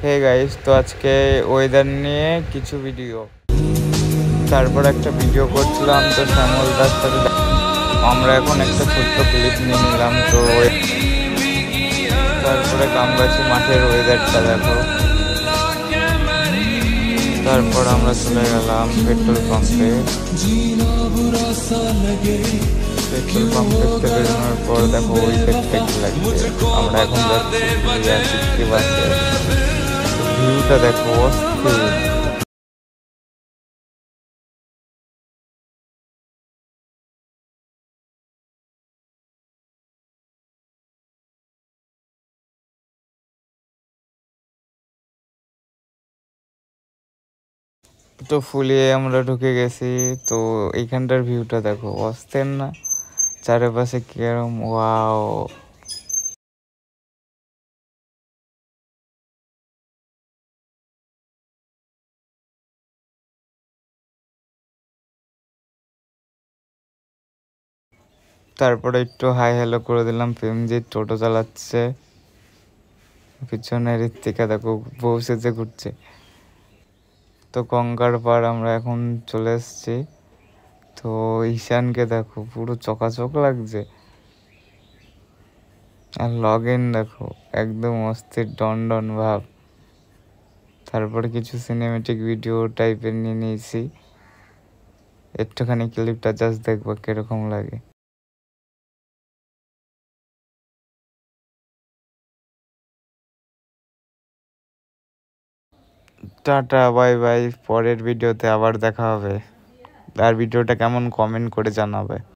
Hey guys, তো আজকে weather নিয়ে কিছু ভিডিও, তারপর একটা ভিডিও করছিলাম তো শ্যামলদার সাথে। আমরা এখন একটা ছোট্ট ক্লিপ নিয়ে নিলাম। তো তারপরে কামগাছি মাঠের ওয়েদারটা দেখো। তারপর আমরা চলে গেলাম পেট্রোল পাম্পে। পেট্রোল পাম্প থেকে বেরোনোর পর দেখো ওই সাইডটা কি লাগছে। আমরা এখন যাচ্ছি বাসে। ভিউটা দেখো অস্থির। তো ফুলিয়ে আমরা ঢুকে গেছি। তো এইখানটার ভিউটা দেখো অস্থির না? চারিপাশে কিরম ওয়াও। তারপরে একটু হাই হ্যালো করে দিলাম। প্রেমজিৎ টোটো চালাচ্ছে, পিছনে ঋত্বিকা দেখো বউ সেজে ঘুরছে। তো গঙ্গার পাড় আমরা এখন চলে এসেছি। তো ঈশানকে দেখো পুরো চকাচক লাগছে। আর লগ ইন দেখো একদম অস্থির ডন ডন ভাব। তারপরে কিছু সিনেমেটিক ভিডিও টাইপের নিয়ে নিয়েছি। একটুখানি ক্লিপটা জাস্ট দেখবো কিরকম লাগে। টাটা বাই বাই, পরের ভিডিওতে আবার দেখা হবে। আর ভিডিওটা কেমন কমেন্ট করে জানাবে।